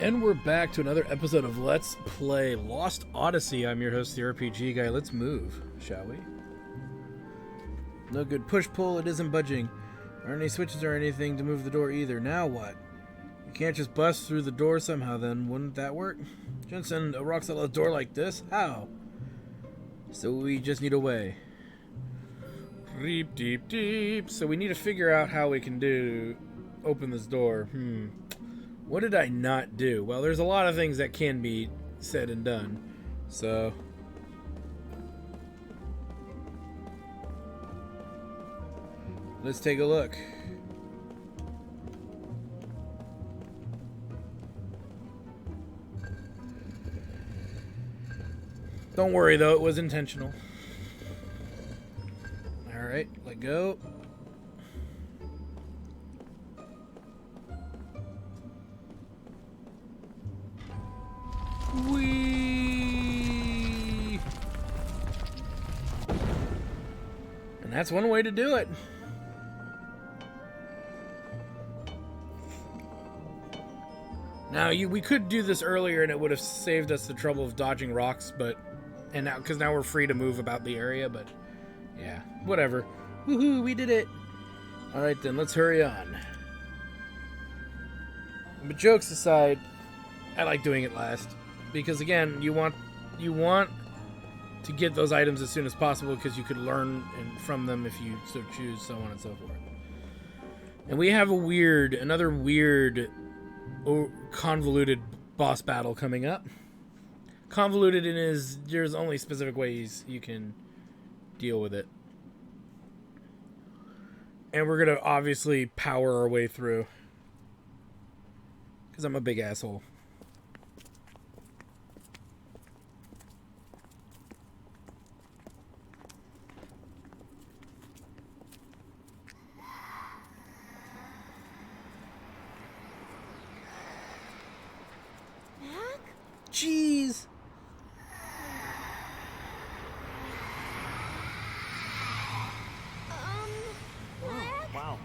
And we're back to another episode of Let's Play Lost Odyssey. I'm your host, the RPG Guy. Let's move, shall we? No good push-pull, it isn't budging. There aren't any switches or anything to move the door either. Now what? You can't just bust through the door somehow then, wouldn't that work? Jensen, a rock solid door like this? How? So we just need a way. Deep, deep, deep. So we need to figure out how we can open this door. What did I not do? Well, there's a lot of things that can be said and done. So let's take a look. Don't worry though, it was intentional. Alright, let go. Whee! And that's one way to do it. Now, we could do this earlier and it would have saved us the trouble of dodging rocks, because now we're free to move about the area, but yeah, whatever. Woohoo, we did it! Alright then, let's hurry on. But jokes aside, I like doing it last. Because again, you want to get those items as soon as possible because you could learn from them if you so choose, so on and so forth. And we have another weird, convoluted boss battle coming up. Convoluted there's only specific ways you can deal with it. And we're gonna obviously power our way through. Because I'm a big asshole. Jeez. Wow.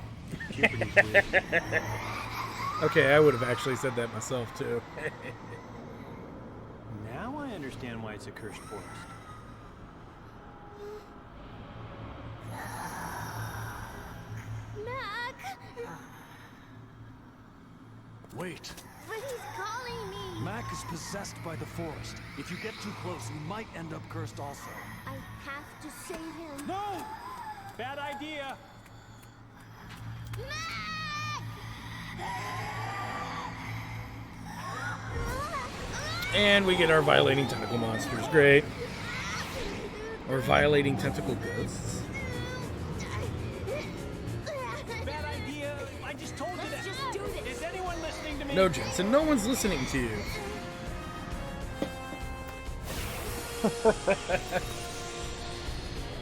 Okay, I would have actually said that myself too. Now I understand why it's a cursed forest. Mack! Wait. But he's calling me! Mack is possessed by the forest. If you get too close, you might end up cursed also. I have to save him. No! Bad idea! Mack! And we get our violating tentacle monsters. Great. Or violating tentacle ghosts. Bad idea! I just told you that! Let's just do this! Is anyone listening to me? No, Jensen, no one's listening to you.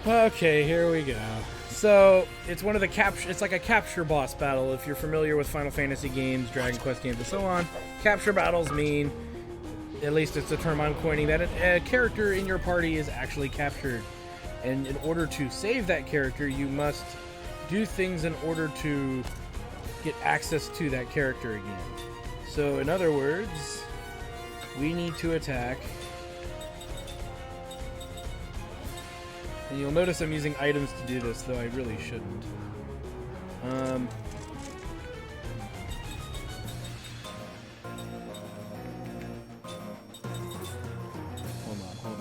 Okay, here we go. So, it's one of the it's like a capture boss battle. If you're familiar with Final Fantasy games, Dragon Quest games, and so on, capture battles mean, at least it's a term I'm coining, that a character in your party is actually captured. And in order to save that character, you must do things in order to get access to that character again. So, in other words, we need to attack. And you'll notice I'm using items to do this, though I really shouldn't. Hold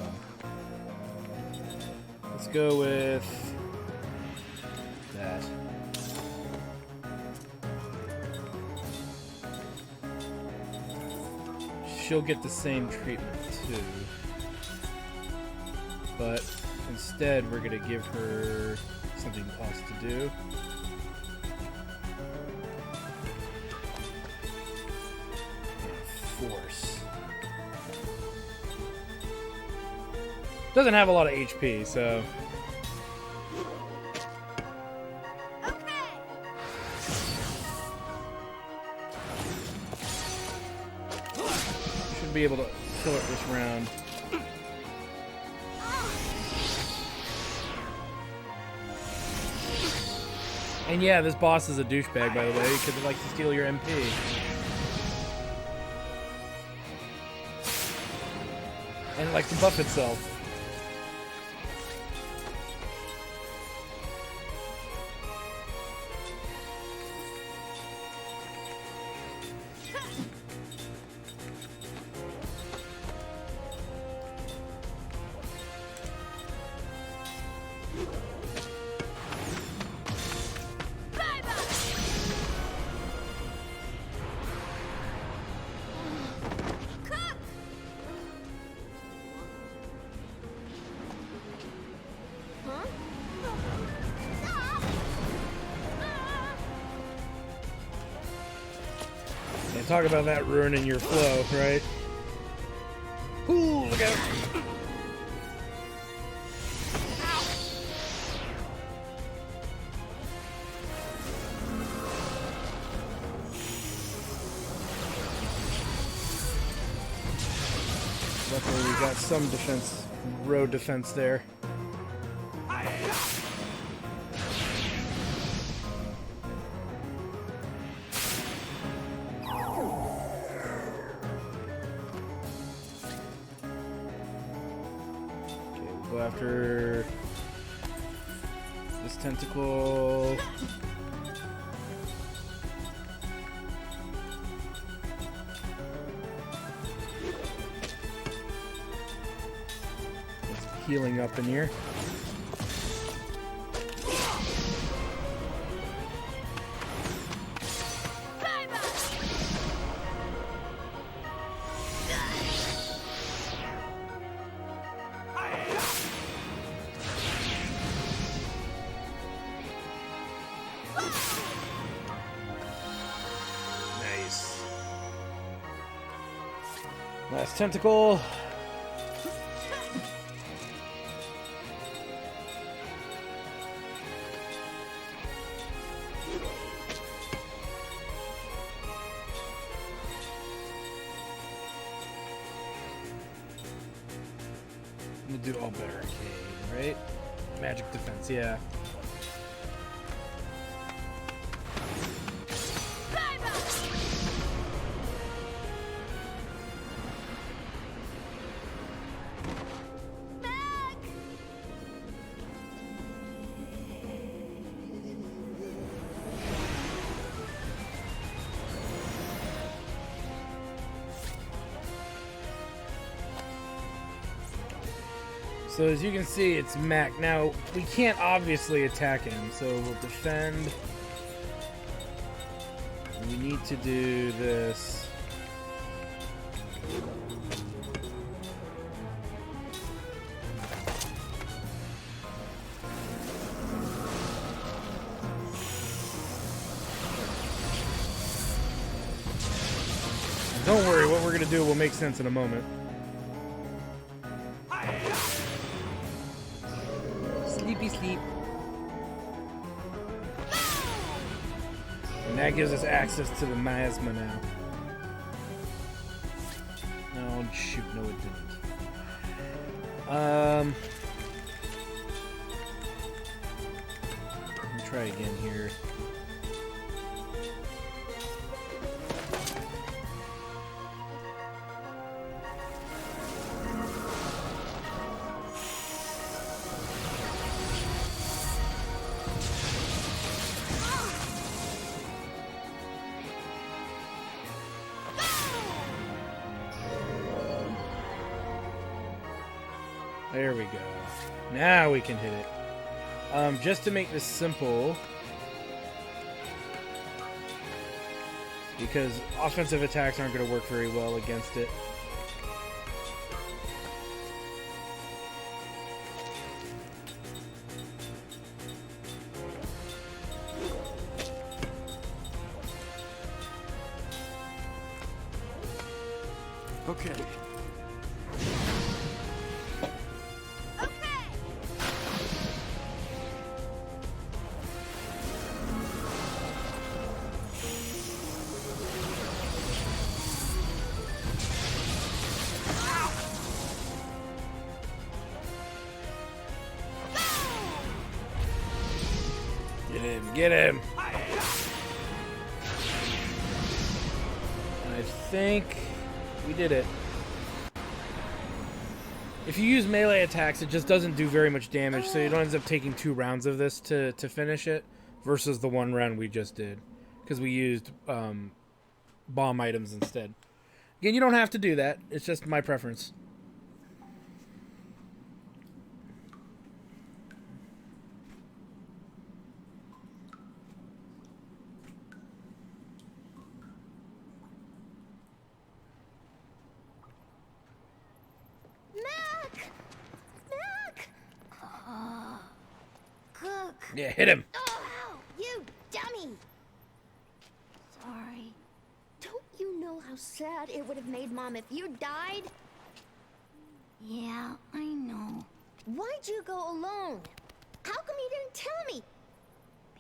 on. Let's go with that. She'll get the same treatment, too. But instead, we're going to give her something else to do. And force. Doesn't have a lot of HP, so... Okay! Should be able to kill it this round. And yeah, this boss is a douchebag, by the way, because he likes to steal your MP. And it likes to buff itself. Talk about that ruining your flow, right? Ooh, look out! Luckily, we got some defense, road defense there. Go after this tentacle. Just healing up in here. Last tentacle. We'll do all barricade, right? Magic defense, yeah. So as you can see, it's Mack. Now, we can't obviously attack him, so we'll defend. We need to do this. Don't worry, what we're going to do will make sense in a moment. Sleepy sleep. And that gives us access to the miasma now. No, shoot, no it didn't. Let me try again here. There we go. Now we can hit it. Just to make this simple, because offensive attacks aren't going to work very well against it. Okay. Get him! And I think we did it. If you use melee attacks, it just doesn't do very much damage, so you don't end up taking 2 rounds of this to finish it, versus the 1 round we just did, because we used bomb items instead. Again, you don't have to do that. It's just my preference. Mack! Mack! Cook! Yeah, hit him. Oh, you dummy! Sorry. Don't you know how sad it would have made Mom if you died? Yeah, I know. Why'd you go alone? How come you didn't tell me?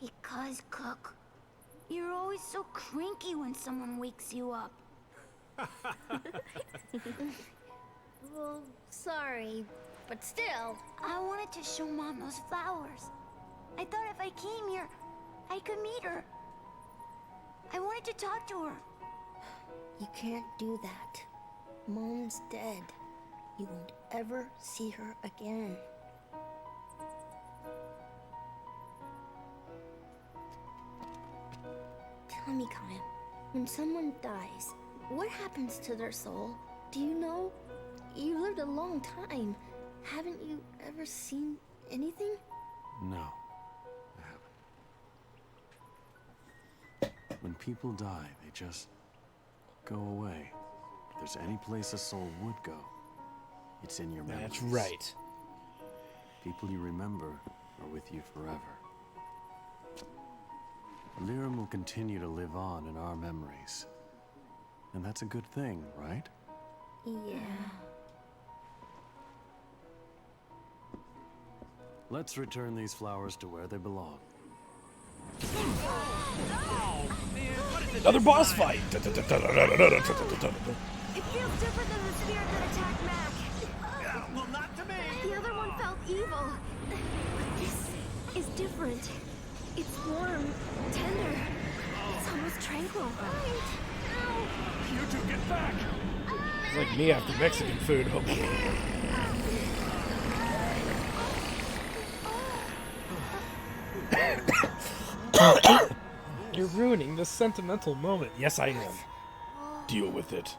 Because, Cook, you're always so cranky when someone wakes you up. Well, sorry, but still. I wanted to show Mom those flowers. I thought if I came here, I could meet her. I wanted to talk to her. You can't do that. Mom's dead. You won't ever see her again. Tell me, Kyle, when someone dies, what happens to their soul? Do you know? You lived a long time. Haven't you ever seen anything? No, I haven't. When people die, they just go away. If there's any place a soul would go, it's in your memories. That's right. People you remember are with you forever. Lyrum will continue to live on in our memories. And that's a good thing, right? Yeah. Let's return these flowers to where they belong. Another boss fight. It feels different than the spirit that attacked Mack. Well, not to me. The other one felt evil. But this is different. It's warm, tender. It's almost tranquil. You two get back. It's like me after Mexican food. You're ruining this sentimental moment. Yes, I am. Deal with it.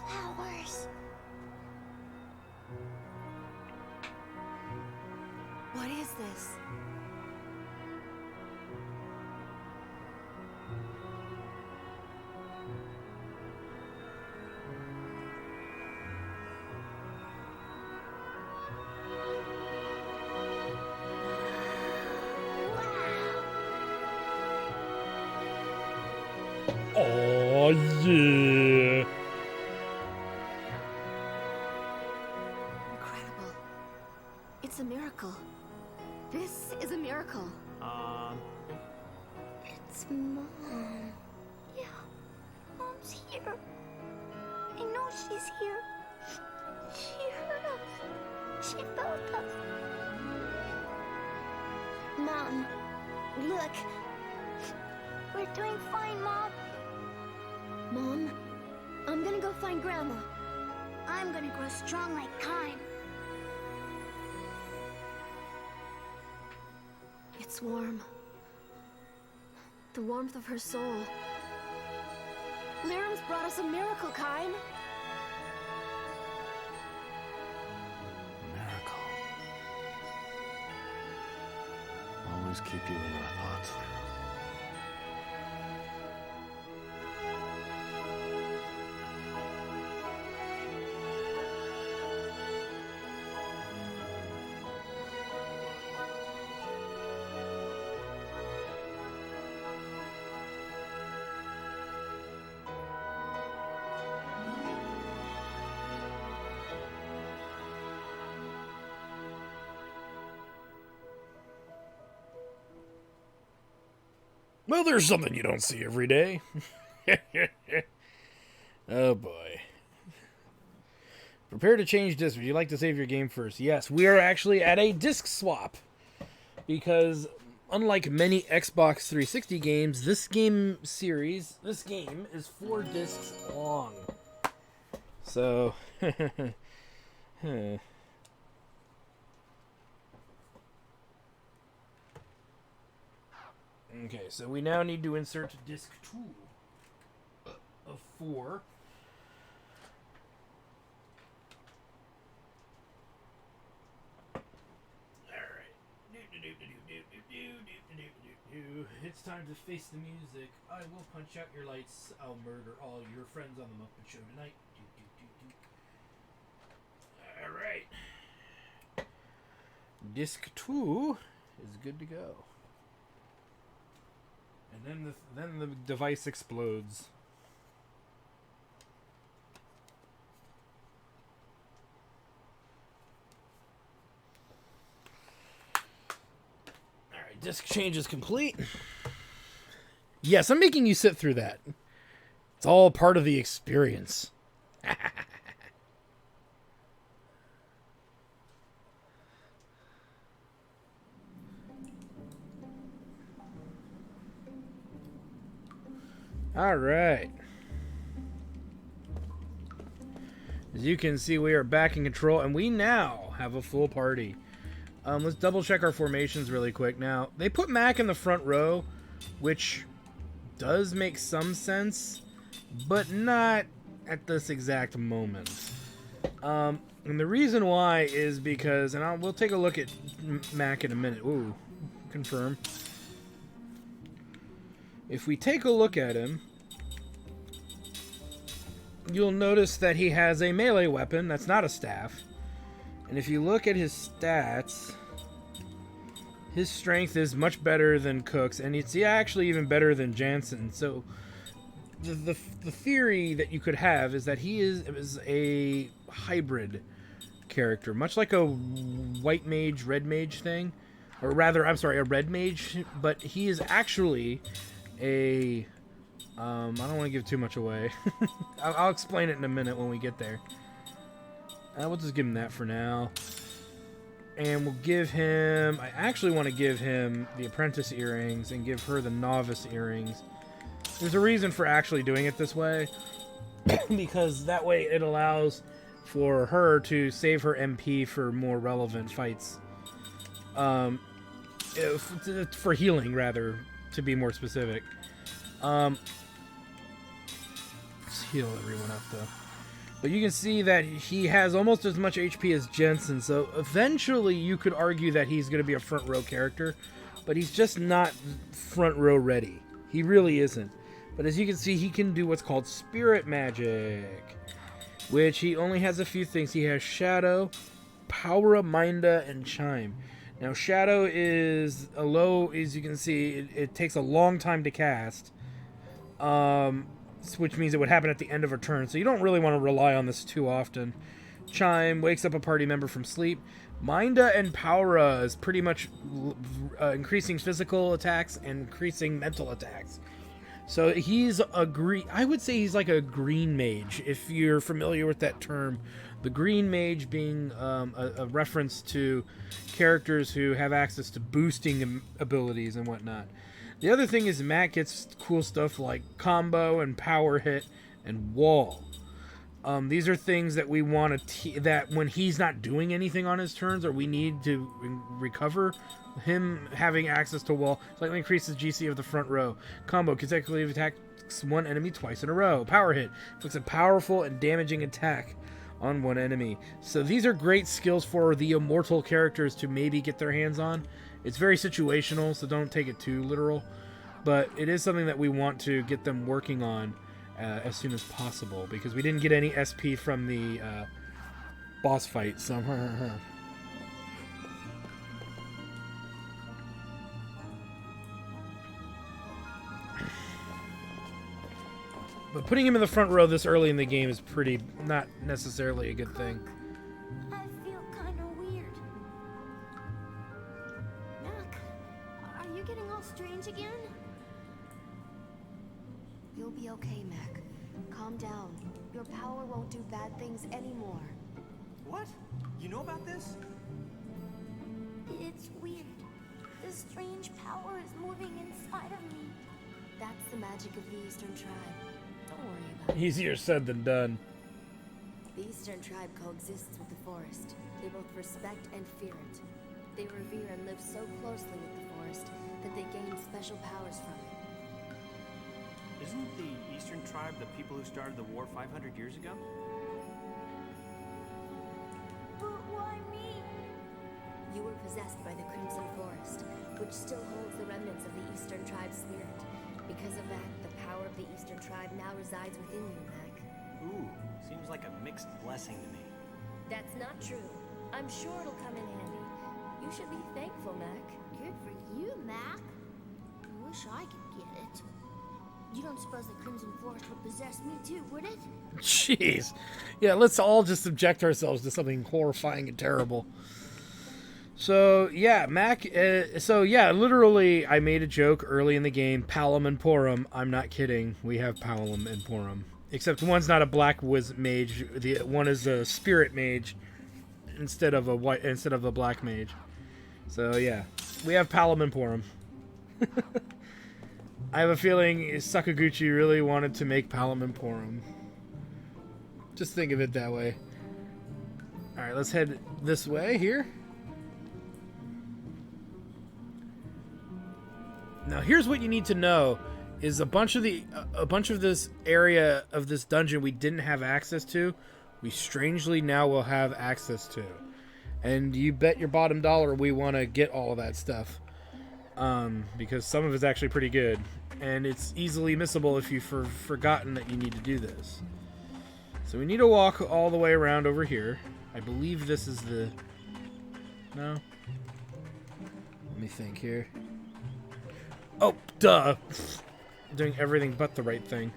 Flowers. What is this? Oh, yeah. Incredible. It's a miracle. This is a miracle. It's Mom. Yeah, Mom's here. I know she's here. She heard us. She felt us. Mom, look. We're doing fine, Mom. Mom, I'm gonna go find Grandma. I'm gonna grow strong like Kime. It's warm. The warmth of her soul. Lyrum's brought us a miracle, Kime. Miracle. Always keep you in our thoughts, Lyrum. Well, there's something you don't see every day. Oh boy. Prepare to change disc. Would you like to save your game first? Yes, we are actually at a disc swap. Because unlike many Xbox 360 games, this game is 4 discs long. So, okay, so we now need to insert disc 2 of 4. It's time to face the music. I will punch out your lights. I'll murder all your friends on the Muppet Show tonight. Alright. Disc 2 is good to go. And then the device explodes. Alright, disc change is complete. Yes, I'm making you sit through that. It's all part of the experience. All right. As you can see, we are back in control, and we now have a full party. Let's double check our formations really quick. Now, they put Mack in the front row, which does make some sense, but not at this exact moment. And the reason why is because, and we'll take a look at Mack in a minute. Ooh, confirm. If we take a look at him, you'll notice that he has a melee weapon that's not a staff. And if you look at his stats, his strength is much better than Cook's, and it's actually even better than Jansen. So the theory that you could have is that he is a hybrid character, much like a white mage, red mage thing. Or rather, I'm sorry, a red mage, but he is actually a... I don't want to give too much away. I'll explain it in a minute when we get there. We'll just give him that for now. And we'll give him... I actually want to give him the apprentice earrings and give her the novice earrings. There's a reason for actually doing it this way. Because that way it allows for her to save her MP for more relevant fights. For healing, rather, to be more specific. Let's heal everyone up, though. But you can see that he has almost as much HP as Jensen, so eventually you could argue that he's going to be a front row character, but he's just not front row ready. He really isn't. But as you can see, he can do what's called spirit magic, which he only has a few things. He has Shadow, Power, Minda, and Chime. Now, Shadow is a low, as you can see, it takes a long time to cast. Which means it would happen at the end of a turn, so you don't really want to rely on this too often. Chime wakes up a party member from sleep. Minda and Poura is pretty much increasing physical attacks and increasing mental attacks. So he's I would say he's like a green mage, if you're familiar with that term. The green mage being a reference to characters who have access to boosting abilities and whatnot. The other thing is Matt gets cool stuff like combo and power hit and wall. These are things that we want to that when he's not doing anything on his turns, or we need to recover him having access to wall, slightly increases GC of the front row. Combo consecutively attacks one enemy twice in a row. Power hit inflicts a powerful and damaging attack on one enemy. So these are great skills for the immortal characters to maybe get their hands on. It's very situational, so don't take it too literal. But it is something that we want to get them working on as soon as possible, because we didn't get any SP from the boss fight. So, but putting him in the front row this early in the game is not necessarily a good thing. I feel kind of weird. Mack, are you getting all strange again? You'll be okay, Mack. Calm down. Your power won't do bad things anymore. What? You know about this? It's weird. This strange power is moving inside of me. That's the magic of the Eastern Tribe. Don't worry about it. Easier said than done. The Eastern Tribe coexists with the forest. They both respect and fear it. They revere and live so closely with the forest that they gain special powers from it. Isn't the Eastern Tribe the people who started the war 500 years ago? But why me? You were possessed by the Crimson Forest, which still holds the remnants of the Eastern Tribe's spirit. Because of that, the power of the Eastern Tribe now resides within you, Mack. Ooh, seems like a mixed blessing to me. That's not true. I'm sure it'll come in handy. You should be thankful, Mack. Good for you, Mac. I wish I could get it. You don't suppose the Crimson Forest would possess me too, would it? Jeez. Yeah, let's all just subject ourselves to something horrifying and terrible. So, yeah, Mack, literally, I made a joke early in the game, Palom and Porum. I'm not kidding. We have Palom and Porum. Except one's not a black mage. The one is a spirit mage instead of a black mage. So, yeah, we have Palom and Porum. I have a feeling Sakaguchi really wanted to make Palom and Porum. Just think of it that way. Alright, let's head this way here. Now, here's what you need to know: is a bunch of this area of this dungeon we didn't have access to, we strangely now will have access to, and you bet your bottom dollar we want to get all of that stuff, because some of it's actually pretty good, and it's easily missable if you've forgotten that you need to do this. So we need to walk all the way around over here. I believe this is the... No? Let me think here. Oh, duh! Doing everything but the right thing.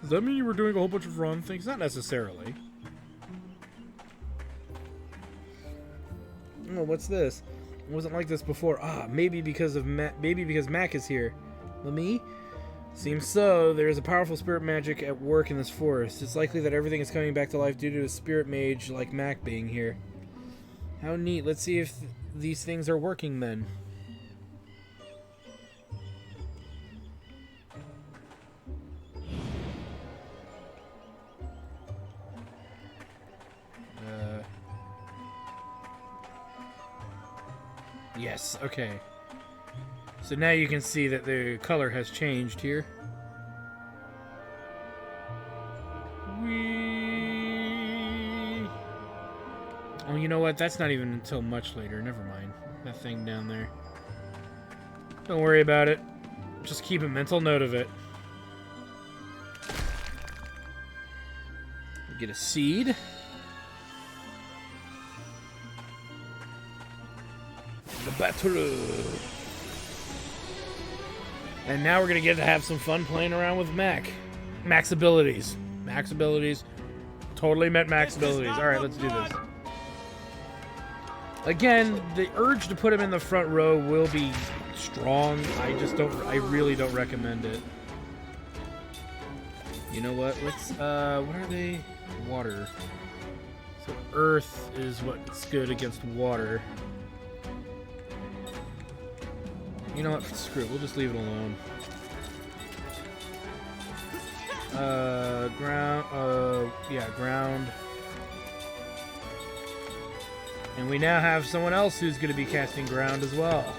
Does that mean you were doing a whole bunch of wrong things? Not necessarily. Oh, what's this? It wasn't like this before. Ah, maybe because Mack is here. Me? Seems so. There is a powerful spirit magic at work in this forest. It's likely that everything is coming back to life due to a spirit mage like Mack being here. How neat. Let's see if these things are working then. Yes, okay. So now you can see that the color has changed here. Whee! Oh, you know what? That's not even until much later. Never mind. That thing down there. Don't worry about it. Just keep a mental note of it. Get a seed. The battle. And now we're gonna get to have some fun playing around with Mack. Max abilities. Max abilities. Totally met max abilities. Alright, let's do this. Again, the urge to put him in the front row will be strong. I really don't recommend it. You know what? Let's what are they? Water. So earth is what's good against water. You know what? Screw it. We'll just leave it alone. Ground. Yeah, ground. And we now have someone else who's going to be casting ground as well.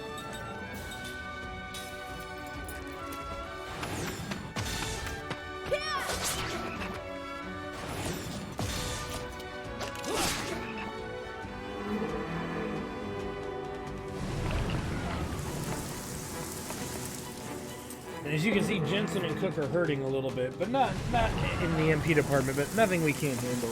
As you can see, Jensen and Cook are hurting a little bit, but not in the MP department, but nothing we can't handle.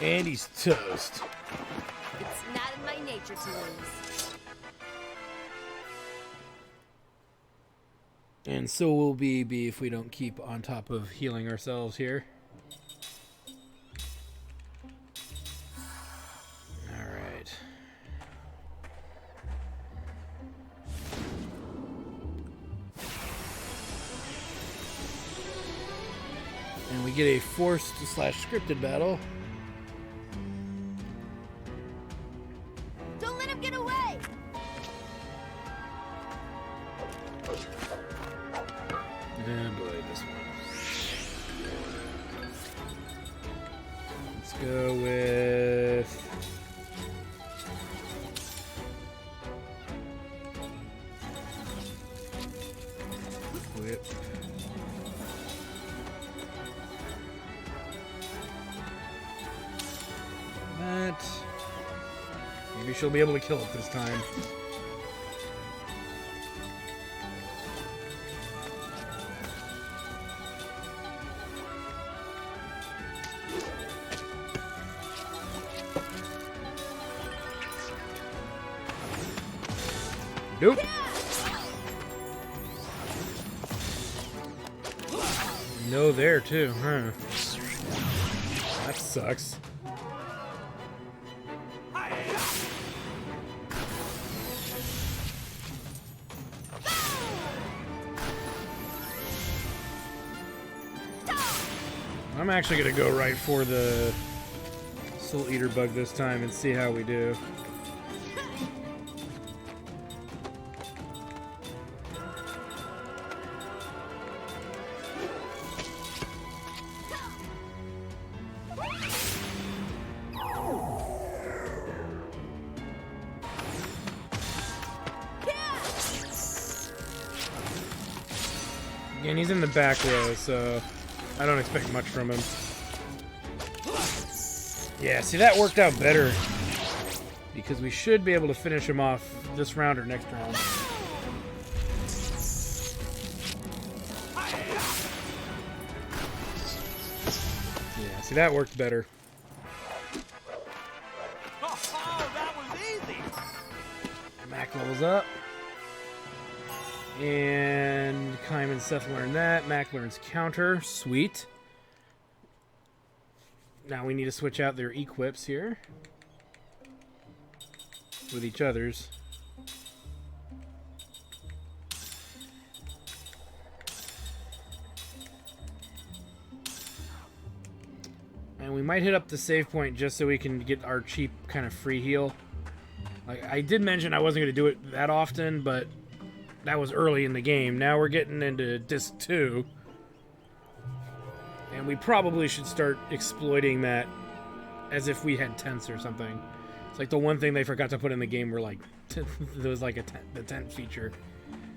And he's toast. It's not in my nature to lose. And so will we be if we don't keep on top of healing ourselves here. Alright. And we get a forced / scripted battle. Don't let him get away! Oh boy, this one. Let's go with... Whip. That. Maybe she'll be able to kill it this time. Nope. No there too, huh? That sucks. I'm actually gonna go right for the Soul Eater bug this time and see how we do. Again, he's in the back row, so I don't expect much from him. Yeah, see, that worked out better. Because we should be able to finish him off this round or next round. Yeah, see, that worked better. Oh, that was easy. Mack levels up. And Kaim and Seth learn that. Mack learns counter. Sweet. Now we need to switch out their equips here. With each other's. And we might hit up the save point just so we can get our cheap kind of free heal. Like, I did mention I wasn't going to do it that often, but that was early in the game. Now we're getting into Disc 2. And we probably should start exploiting that as if we had tents or something. It's like the one thing they forgot to put in the game were like, there was like the tent feature.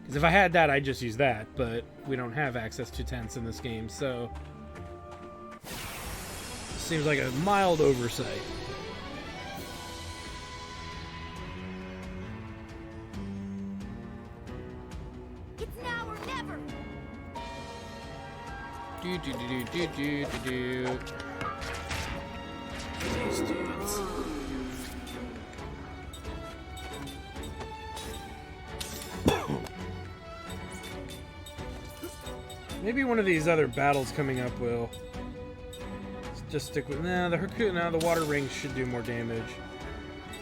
Because if I had that, I'd just use that. But we don't have access to tents in this game, so... Seems like a mild oversight. It's now or never! Do. These dudes. Maybe one of these other battles coming up will just stick with. Nah, the water rings should do more damage.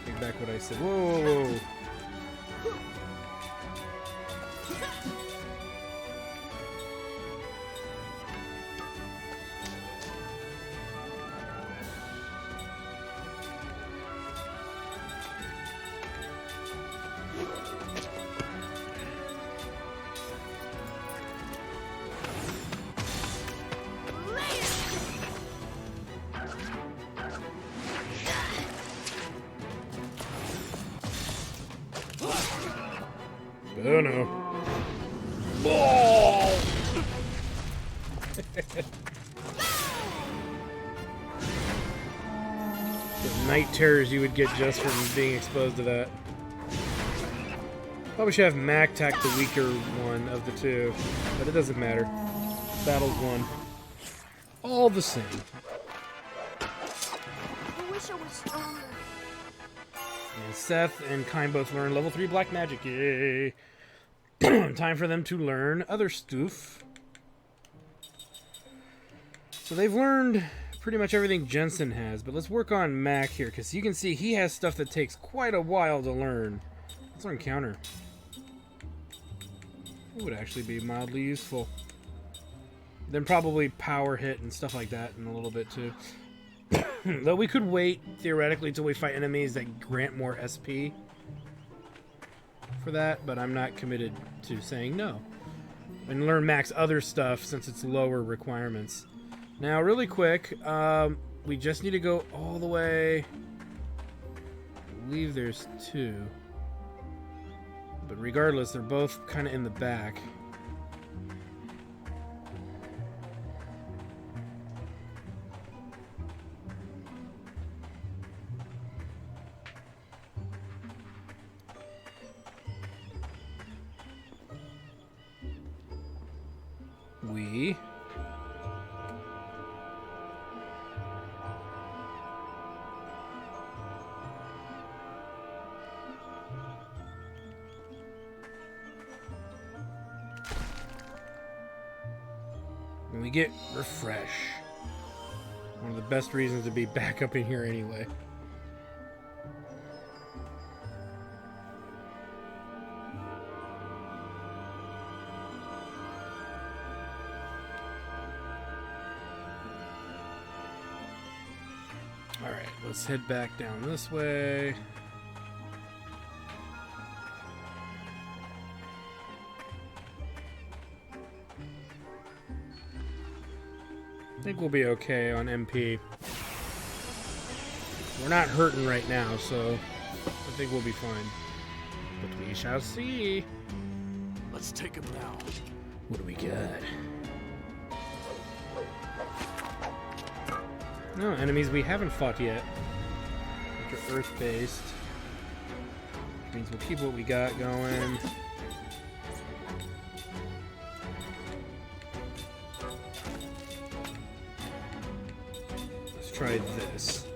Take back what I said. Whoa. Oh no. Oh! The night terrors you would get just from being exposed to that. Probably should have Mack tack the weaker one of the two, but it doesn't matter. Battle's won. All the same. I wish I was stronger. And Seth and Kine both learn level 3 black magic. Yay! Time for them to learn other stuff. So they've learned pretty much everything Jensen has, but let's work on Mack here, because you can see he has stuff that takes quite a while to learn. Let's learn counter. It would actually be mildly useful. Then probably power hit and stuff like that in a little bit too. Though we could wait, theoretically, till we fight enemies that grant more SP for that, but I'm not committed to saying no. And learn Mack's other stuff since it's lower requirements. Now, really quick, we just need to go all the way. I believe there's 2. But regardless, they're both kind of in the back. When we get refresh. One of the best reasons to be back up in here anyway. Alright, let's head back down this way. I think we'll be okay on MP. We're not hurting right now, so I think we'll be fine. But we shall see. Let's take him now. What do we got? No, enemies we haven't fought yet. Which are earth-based. Which means we'll keep what we got going. Try this.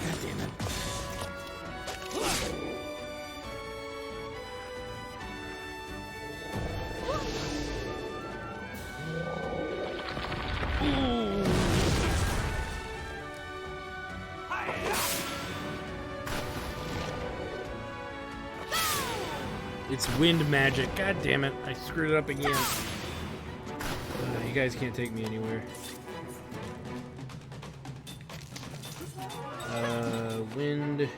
God damn it. It's wind magic. God damn it. I screwed it up again. You guys can't take me anywhere. Wind.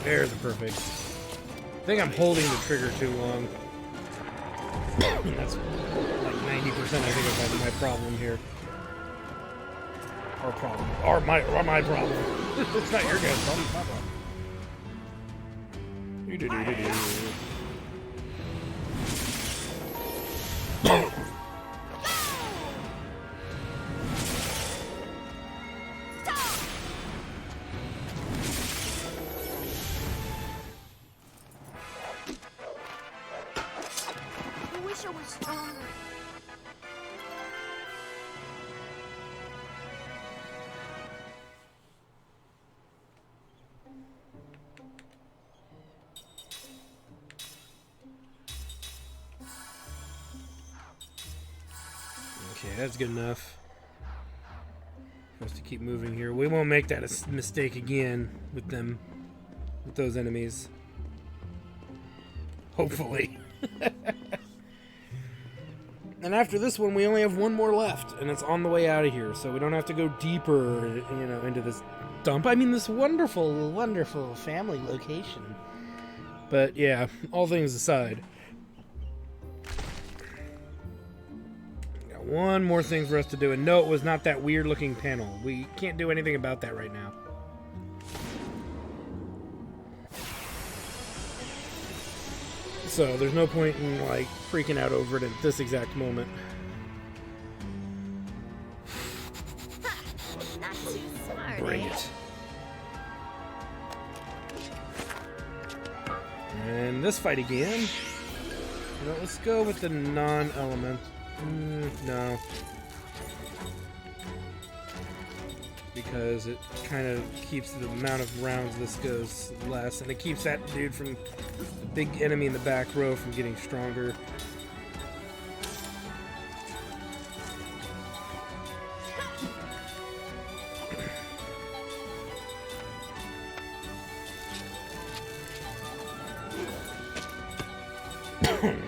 There's a perfect. I think I'm holding the trigger too long. That's like 90%, I think, of my problem here. Our problem. Or my problem. It's not your guys' problem, it's my problem. I wish I was stronger. Okay, that's good enough for us to keep moving here. We won't make that a mistake again with them, with those enemies. Hopefully. And after this one, we only have one more left, and it's on the way out of here, so we don't have to go deeper, you know, into this dump. I mean, this wonderful, wonderful family location. But yeah, all things aside, got one more thing for us to do, and no, it was not that weird-looking panel. We can't do anything about that right now. So there's no point in like freaking out over it at this exact moment. Not too smart, Bring eh? it. And this fight again. You know, let's go with the non-element. No. Because it kind of keeps the amount of rounds this goes less. And it keeps that dude from the big enemy in the back row from getting stronger.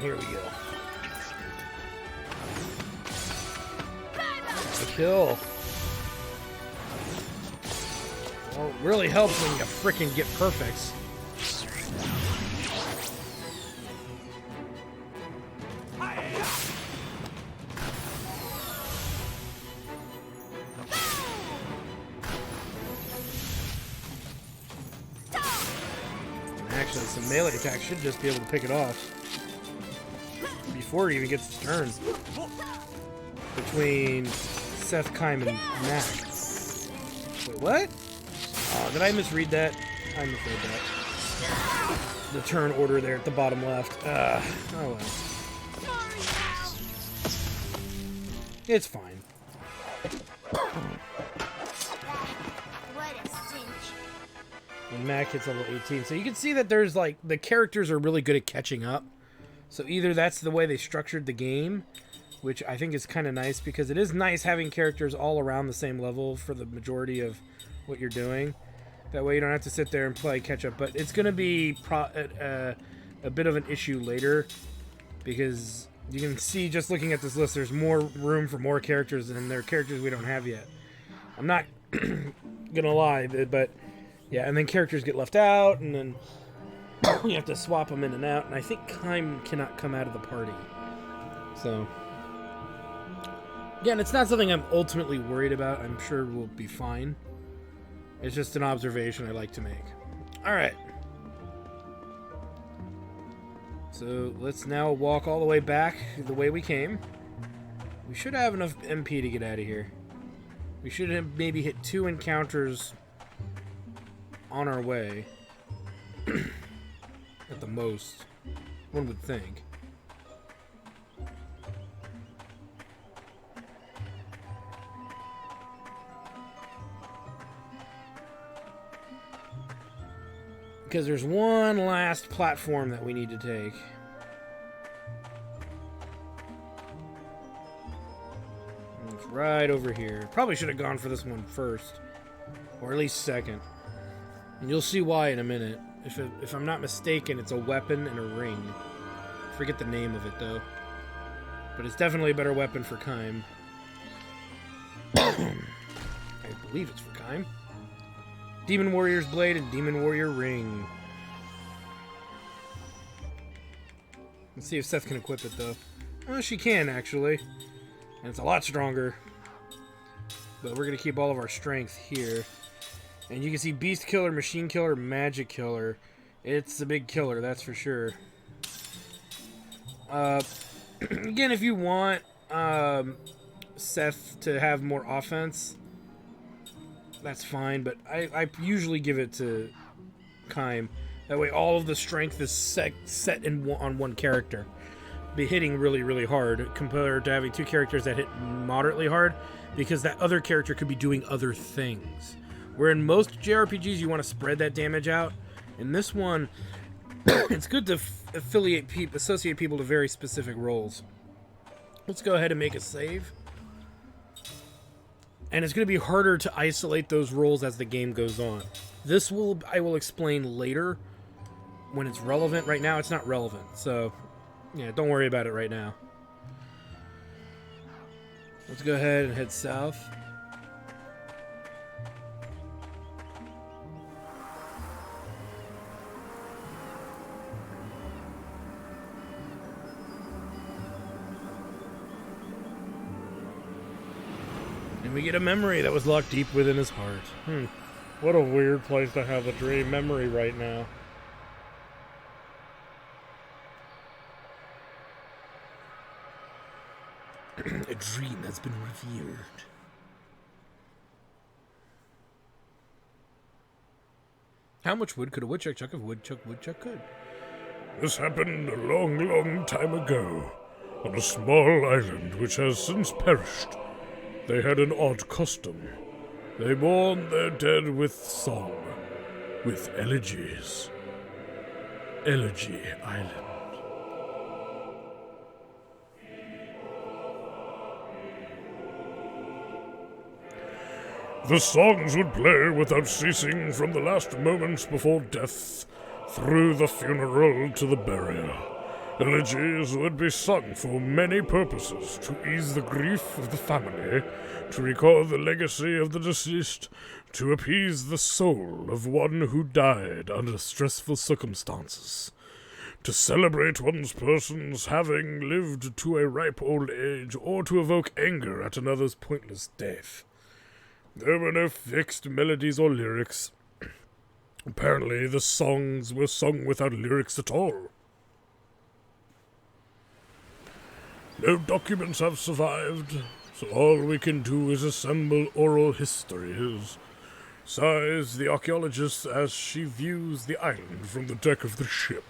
Here we go. A kill. Well, it really helps when you frickin' get perfects. Actually, some melee attacks should just be able to pick it off before it even gets its turn. Between Seth, Kime, and Mack. Wait, what? Oh, did I misread that? I misread that. The turn order there at the bottom left. Oh well. It's fine. What a cinch. And Mack hits level 18. So you can see that there's like, the characters are really good at catching up. So either that's the way they structured the game, which I think is kind of nice, because it is nice having characters all around the same level for the majority of what you're doing. That way you don't have to sit there and play catch up. But it's going to be a bit of an issue later, because you can see just looking at this list, there's more room for more characters, and there are characters we don't have yet. I'm not going to lie, but yeah, and then characters get left out, and then you have to swap them in and out, and I think Kime cannot come out of the party. So, again, it's not something I'm ultimately worried about. I'm sure we'll be fine. It's just an observation I like to make. Alright. So, let's now walk all the way back the way we came. We should have enough MP to get out of here. We should have maybe hit 2 encounters on our way. At the most, one would think. Because there's one last platform that we need to take. And it's right over here. Probably should have gone for this one first. Or at least second. And you'll see why in a minute. If I'm not mistaken, it's a weapon and a ring. Forget the name of it, though. But it's definitely a better weapon for Kime. I believe it's for Kime. Demon Warrior's Blade and Demon Warrior Ring. Let's see if Seth can equip it, though. Oh, she can, actually. And it's a lot stronger. But we're going to keep all of our strength here. And you can see Beast Killer, Machine Killer, Magic Killer. It's a big killer, that's for sure. Again, if you want Seth to have more offense, that's fine. But I usually give it to Kime. That way all of the strength is set on one character. Be hitting really, really hard compared to having 2 characters that hit moderately hard, because that other character could be doing other things. Where in most JRPGs, you want to spread that damage out. In this one, it's good to associate people to very specific roles. Let's go ahead and make a save. And it's going to be harder to isolate those roles as the game goes on. I will explain later when it's relevant. Right now, it's not relevant. So, yeah, don't worry about it right now. Let's go ahead and head south. And we get a memory that was locked deep within his heart. What a weird place to have a dream memory right now. A dream has been revealed. How much wood could a woodchuck chuck if woodchuck could? This happened a long, long time ago, on a small island which has since perished. They had an odd custom. They mourned their dead with song, with elegies. Elegy Island. The songs would play without ceasing from the last moments before death, through the funeral to the burial. Elegies would be sung for many purposes, to ease the grief of the family, to recall the legacy of the deceased, to appease the soul of one who died under stressful circumstances, to celebrate one's persons having lived to a ripe old age, or to evoke anger at another's pointless death. There were no fixed melodies or lyrics. Apparently, the songs were sung without lyrics at all. No documents have survived, so all we can do is assemble oral histories, sighs the archaeologist as she views the island from the deck of the ship.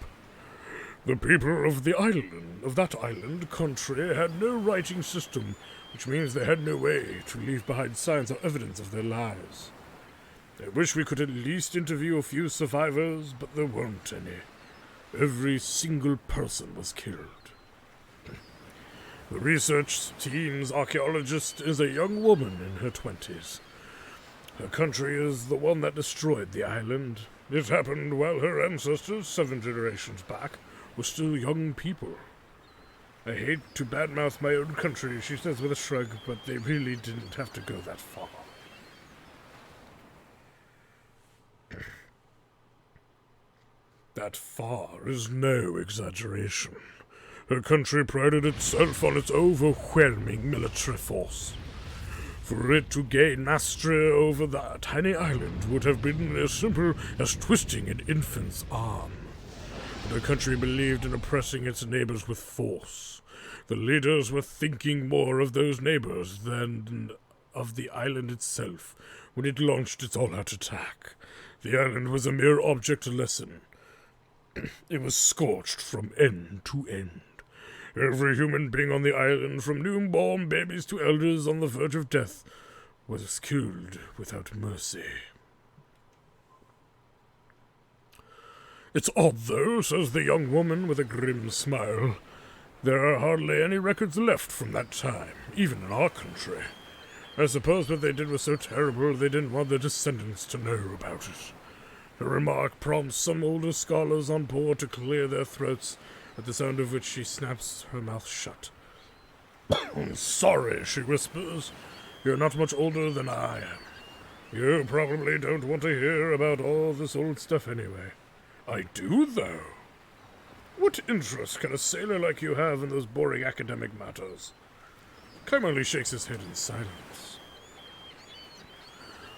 The people of that island country had no writing system, which means they had no way to leave behind signs or evidence of their lives. I wish we could at least interview a few survivors, but there weren't any. Every single person was killed. The research team's archaeologist is a young woman in her 20s. Her country is the one that destroyed the island. It happened while her ancestors, 7 generations back, were still young people. I hate to badmouth my own country, she says with a shrug, but they really didn't have to go that far. That far is no exaggeration. Her country prided itself on its overwhelming military force. For it to gain mastery over that tiny island would have been as simple as twisting an infant's arm. But her country believed in oppressing its neighbors with force. The leaders were thinking more of those neighbors than of the island itself when it launched its all-out attack. The island was a mere object lesson. It was scorched from end to end. Every human being on the island, from newborn babies to elders on the verge of death, was killed without mercy. It's odd, though, says the young woman with a grim smile. There are hardly any records left from that time, even in our country. I suppose what they did was so terrible they didn't want their descendants to know about it. Her remark prompts some older scholars on board to clear their throats, at the sound of which she snaps her mouth shut. Sorry, she whispers. You're not much older than I am. You probably don't want to hear about all this old stuff anyway. I do, though. What interest can a sailor like you have in those boring academic matters? Clem only shakes his head in silence.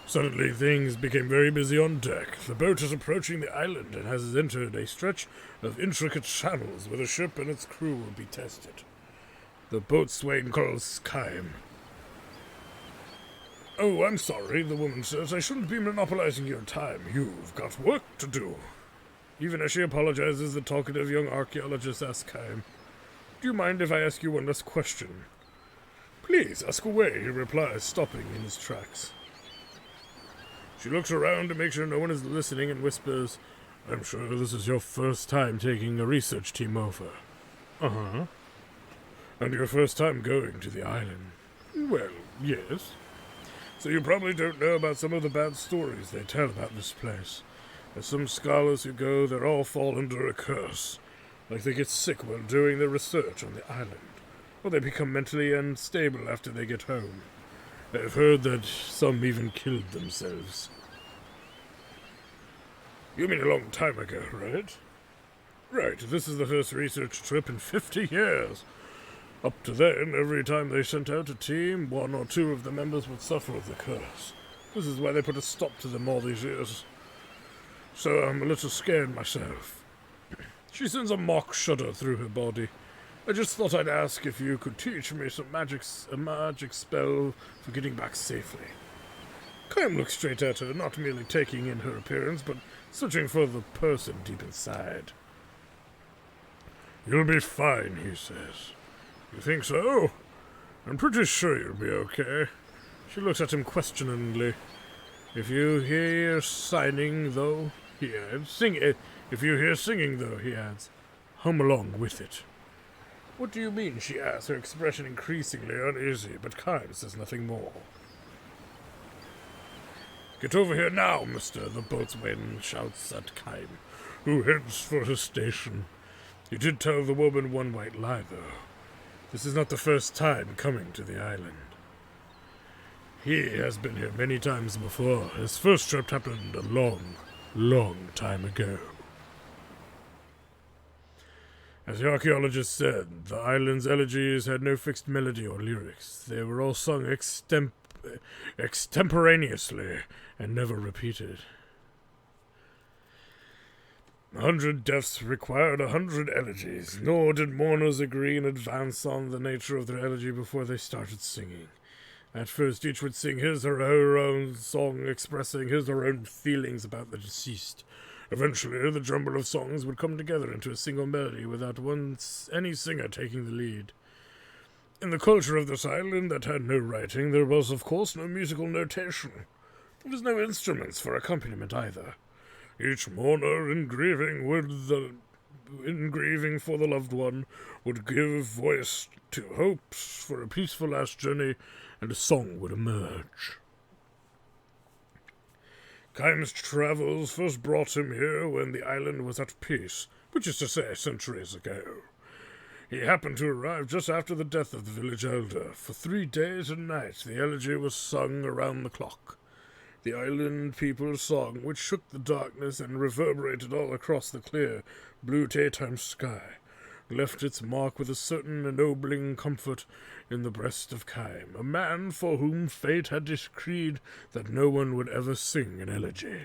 Suddenly things became very busy on deck. The boat is approaching the island and has entered a stretch of intricate channels where the ship and its crew will be tested. The boatswain calls Kime. Oh, I'm sorry, the woman says. I shouldn't be monopolizing your time. You've got work to do. Even as she apologizes, the talkative young archaeologist asks Kime, Do you mind if I ask you one last question? Please, ask away, he replies, stopping in his tracks. She looks around to make sure no one is listening and whispers, I'm sure this is your first time taking a research team over. Uh-huh. And your first time going to the island. Well, yes. So you probably don't know about some of the bad stories they tell about this place. There's some scholars who go there all fall under a curse. Like they get sick while doing their research on the island. Or they become mentally unstable after they get home. I've heard that some even killed themselves. You mean a long time ago, right? Right, this is the first research trip in 50 years. Up to then, every time they sent out a team, 1 or 2 of the members would suffer the curse. This is why they put a stop to them all these years. So I'm a little scared myself. She sends a mock shudder through her body. I just thought I'd ask if you could teach me a magic spell for getting back safely. Kime looks straight at her, not merely taking in her appearance, but searching for the person deep inside. You'll be fine, he says. You think so? I'm pretty sure you'll be okay. She looks at him questioningly. If you hear signing, though, he adds. If you hear singing, though, he adds. Hum along with it. What do you mean, she asks, her expression increasingly uneasy, but Kime says nothing more. Get over here now, mister, the boatswain shouts at Kime, who heads for his station. You did tell the woman one white lie, though. This is not the first time coming to the island. He has been here many times before. His first trip happened a long, long time ago. As the archaeologist said, the island's elegies had no fixed melody or lyrics. They were all sung extemporaneously and never repeated. 100 deaths required 100 elegies, nor did mourners agree in advance on the nature of their elegy before they started singing. At first, each would sing his or her own song, expressing his or her own feelings about the deceased. Eventually, the jumble of songs would come together into a single melody without any singer taking the lead. In the culture of this island that had no writing, there was, of course, no musical notation. There was no instruments for accompaniment either. Each mourner in grieving for the loved one would give voice to hopes for a peaceful last journey, and a song would emerge. Kime's travels first brought him here when the island was at peace, which is to say, centuries ago. He happened to arrive just after the death of the village elder. For 3 days and nights the elegy was sung around the clock. The island people's song, which shook the darkness and reverberated all across the clear, blue daytime sky, left its mark with a certain ennobling comfort in the breast of Kime, a man for whom fate had decreed that no one would ever sing an elegy.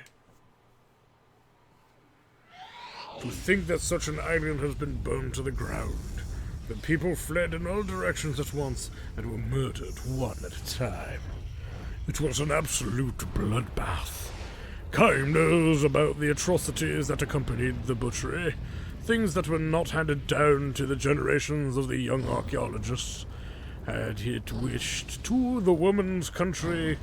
To think that such an island has been burned to the ground, that people fled in all directions at once and were murdered one at a time. It was an absolute bloodbath. Kime knows about the atrocities that accompanied the butchery, things that were not handed down to the generations of the young archaeologists. Had it wished to, the woman's country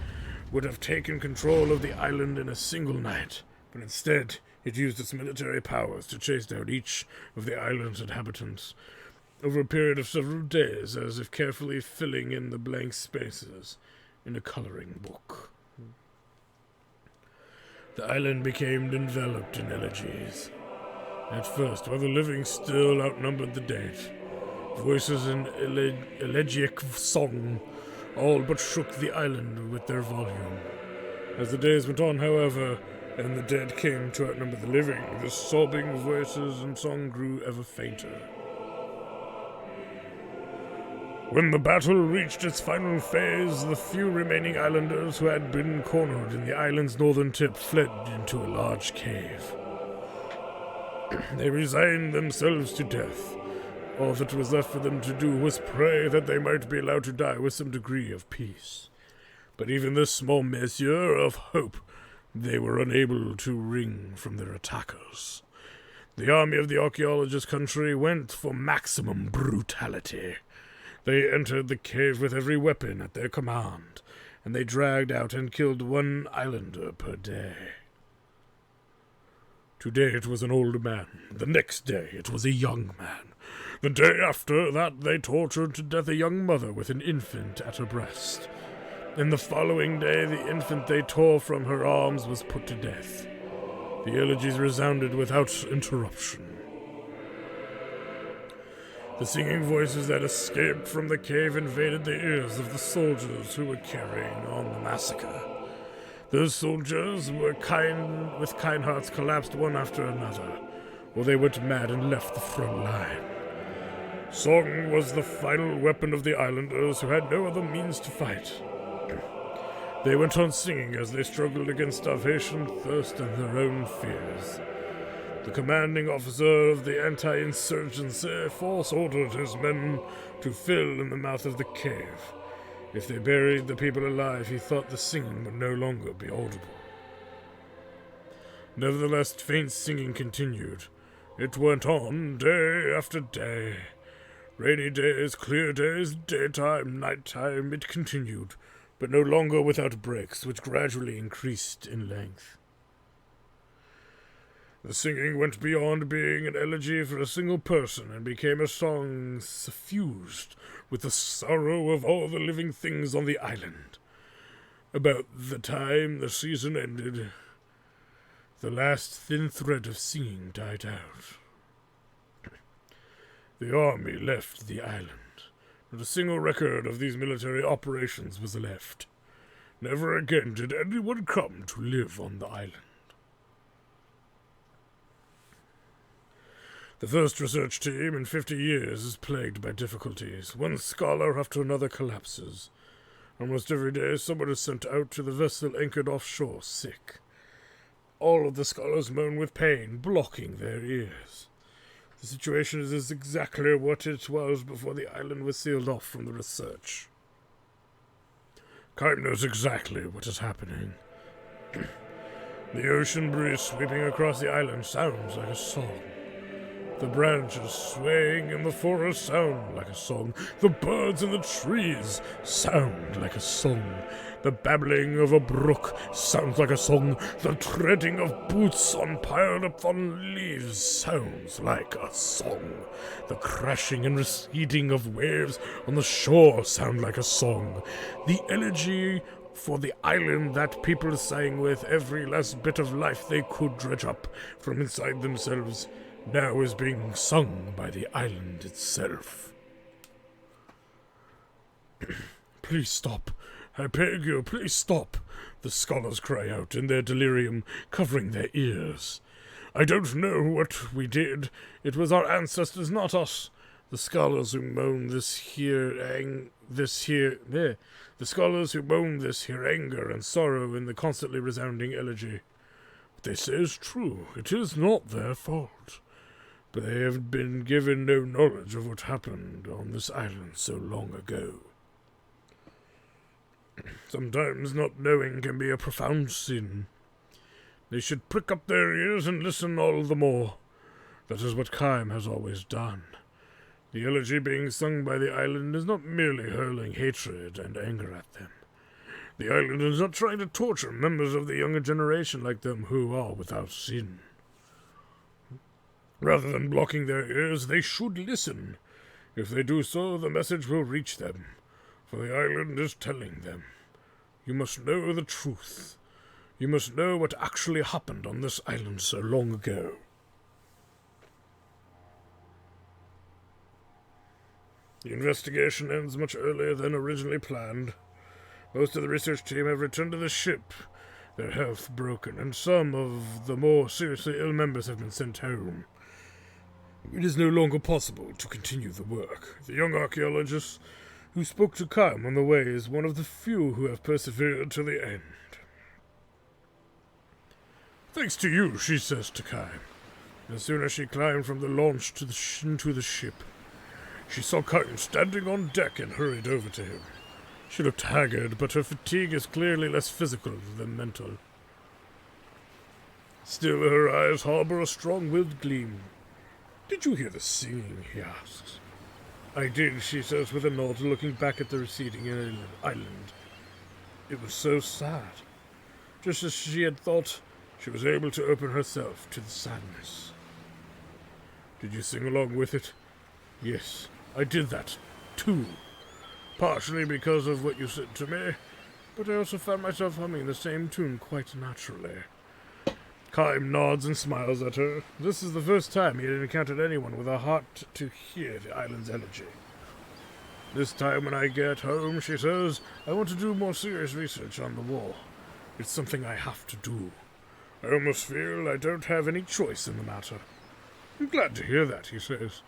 would have taken control of the island in a single night, but instead it used its military powers to chase down each of the island's inhabitants over a period of several days, as if carefully filling in the blank spaces in a coloring book. The island became enveloped in elegies. At first, while the living still outnumbered the dead, voices in elegiac song all but shook the island with their volume. As the days went on, however, and the dead came to outnumber the living, the sobbing voices and song grew ever fainter. When the battle reached its final phase, the few remaining islanders who had been cornered in the island's northern tip fled into a large cave. They resigned themselves to death. All that was left for them to do was pray that they might be allowed to die with some degree of peace. But even this small measure of hope they were unable to wring from their attackers. The army of the archaeologist country went for maximum brutality. They entered the cave with every weapon at their command, and they dragged out and killed 1 islander per day. Today it was an old man. The next day it was a young man. The day after that they tortured to death a young mother with an infant at her breast. And the following day the infant they tore from her arms was put to death. The elegies resounded without interruption. The singing voices that escaped from the cave invaded the ears of the soldiers who were carrying on the massacre. Those soldiers with kind hearts collapsed one after another, or they went mad and left the front line. Song was the final weapon of the islanders who had no other means to fight. They went on singing as they struggled against starvation, thirst, and their own fears. The commanding officer of the anti-insurgency force ordered his men to fill in the mouth of the cave. If they buried the people alive, he thought the singing would no longer be audible. Nevertheless, faint singing continued, It went on day after day. Rainy days, clear days, daytime, nighttime, it continued, but no longer without breaks, which gradually increased in length. The singing went beyond being an elegy for a single person and became a song suffused with the sorrow of all the living things on the island. About the time the season ended, the last thin thread of singing died out. The army left the island. Not a single record of these military operations was left. Never again did anyone come to live on the island. The first research team in 50 years is plagued by difficulties. One scholar after another collapses. Almost every day someone is sent out to the vessel anchored offshore sick. All of the scholars moan with pain, blocking their ears. The situation is exactly what it was before the island was sealed off from the research. Kaim knows exactly what is happening. The ocean breeze sweeping across the island sounds like a song. The branches swaying in the forest sound like a song. The birds in the trees sound like a song. The babbling of a brook sounds like a song. The treading of boots on piled upon leaves sounds like a song. The crashing and receding of waves on the shore sound like a song. The elegy for the island that people sang with every last bit of life they could dredge up from inside themselves now is being sung by the island itself. Please stop. I beg you, please stop. The scholars cry out in their delirium, covering their ears. I don't know what we did. It was our ancestors, not us. The scholars who moan the scholars who moan this here anger and sorrow in the constantly resounding elegy. What they say is true. It is not their fault. But they have been given no knowledge of what happened on this island so long ago. Sometimes not knowing can be a profound sin. They should prick up their ears and listen all the more. That is what Kaim has always done. The elegy being sung by the island is not merely hurling hatred and anger at them. The island is not trying to torture members of the younger generation like them who are without sin. Rather than blocking their ears, they should listen. If they do so, the message will reach them, for the island is telling them. You must know the truth. You must know what actually happened on this island so long ago. The investigation ends much earlier than originally planned. Most of the research team have returned to the ship, their health broken, and some of the more seriously ill members have been sent home. It is no longer possible to continue the work. The young archaeologist who spoke to Kaim on the way is one of the few who have persevered to the end. Thanks to you, she says to Kaim. As soon as she climbed from the launch into the ship, she saw Kaim standing on deck and hurried over to him. She looked haggard, but her fatigue is clearly less physical than mental. Still, her eyes harbor a strong-willed gleam. Did you hear the singing? He asks. I did, she says with a nod, looking back at the receding island. It was so sad. Just as she had thought, she was able to open herself to the sadness. Did you sing along with it? Yes, I did that, too. Partially because of what you said to me, but I also found myself humming the same tune quite naturally. Kaim nods and smiles at her. This is the first time he had encountered anyone with a heart to hear the island's elegy. This time when I get home, she says, I want to do more serious research on the war. It's something I have to do. I almost feel I don't have any choice in the matter. I'm glad to hear that, he says.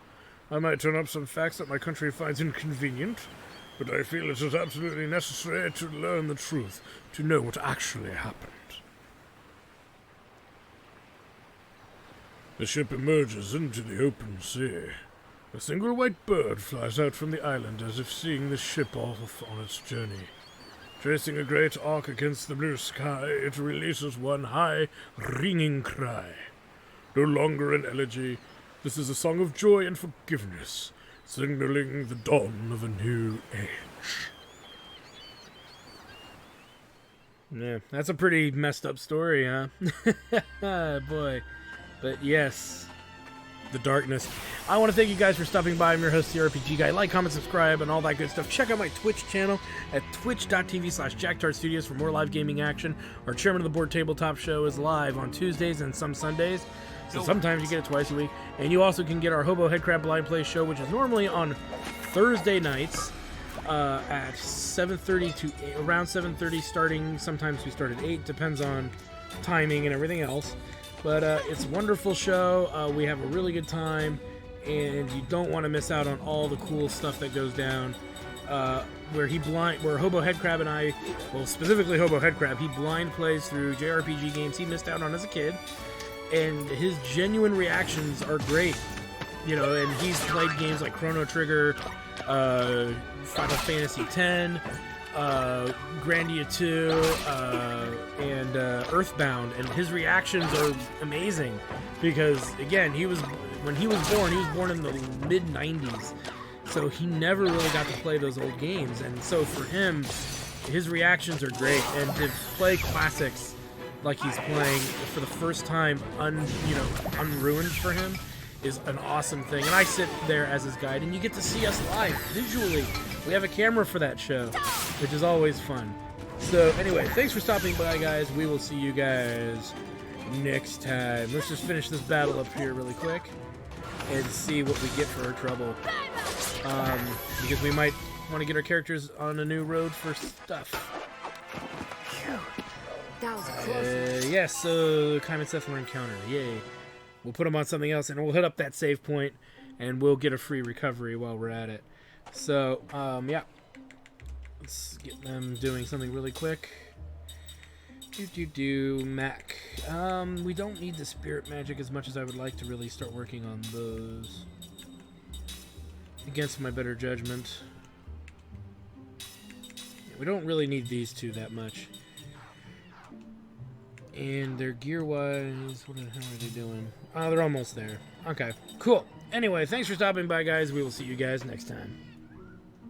I might turn up some facts that my country finds inconvenient, but I feel it is absolutely necessary to learn the truth, to know what actually happened. The ship emerges into the open sea. A single white bird flies out from the island as if seeing the ship off on its journey. Tracing a great arc against the blue sky, it releases one high, ringing cry. No longer an elegy, This is a song of joy and forgiveness, signaling the dawn of a new age. Yeah, that's a pretty messed up story, huh? Boy. But yes, the darkness. I want to thank you guys for stopping by. I'm your host, the RPG Guy. Like, comment, subscribe, and all that good stuff. Check out my Twitch channel at twitch.tv/JackTartStudios for more live gaming action. Our Chairman of the Board Tabletop show is live on Tuesdays and some Sundays. So sometimes you get it twice a week. And you also can get our Hobo Headcrab Blind Play show, which is normally on Thursday nights at 7:30 to around 7:30 starting. Sometimes we start at 8. Depends on timing and everything else. But it's a wonderful show. We have a really good time. And you don't want to miss out on all the cool stuff that goes down. Where Hobo Headcrab and I, well, specifically Hobo Headcrab, he blind plays through JRPG games he missed out on as a kid. And his genuine reactions are great, you know. And he's played games like Chrono Trigger, Final Fantasy X, Grandia 2, and Earthbound, and his reactions are amazing because, again, when he was born in the mid '90s, so he never really got to play those old games, and so for him, his reactions are great, and to play classics like he's playing for the first time, unruined for him, is an awesome thing. And I sit there as his guide, and you get to see us live, visually. We have a camera for that show, which is always fun. So anyway, thanks for stopping by, guys. We will see you guys next time. Let's just finish this battle up here really quick and see what we get for our trouble. Because we might want to get our characters on a new road for stuff. That was close. Yes, so Kaim and Seth were encountered. Yay. We'll put them on something else, and we'll hit up that save point, and we'll get a free recovery while we're at it. So, yeah. Let's get them doing something really quick. Mack. We don't need the spirit magic as much as I would like to really start working on those. Against my better judgment. Yeah, we don't really need these two that much. And their gear-wise, what the hell are they doing? Oh, they're almost there. Okay, cool. Anyway, thanks for stopping by, guys. We will see you guys next time.